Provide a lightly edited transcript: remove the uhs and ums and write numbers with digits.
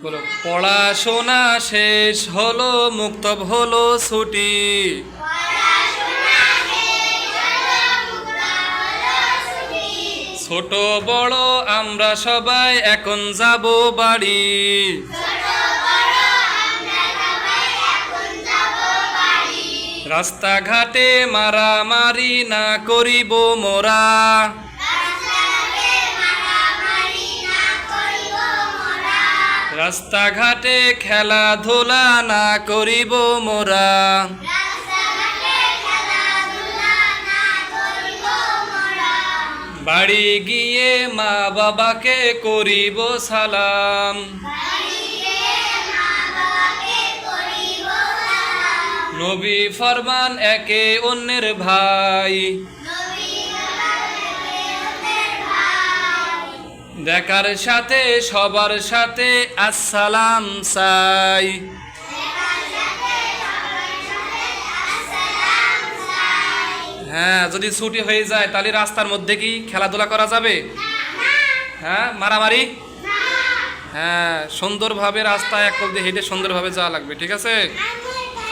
বলো, পড়াশোনা শেষ হলো, মুক্ত হলো ছুটি। ছোট বড় আমরা সবাই এখন যাব বাড়ি। রাস্তাঘাটে মারামারি না করিব মোরা। রাস্তাঘাটে খেলাধুলা না করিব মোরা। বাড়ি গিয়ে মা বাবাকে করিব সালাম। নবী ফরমান একে অন্যের ভাই। দেখার সাথে সবার সাথে আসসালাম চাই। হ্যাঁ, যদি ছুটি হয়ে যায় তাহলে রাস্তার মধ্যে কি খেলাধুলা করা যাবে? হ্যাঁ, মারামারি? হ্যাঁ, সুন্দরভাবে রাস্তায় এক পথ দিয়ে হেঁটে সুন্দরভাবে যাওয়া লাগবে, ঠিক আছে?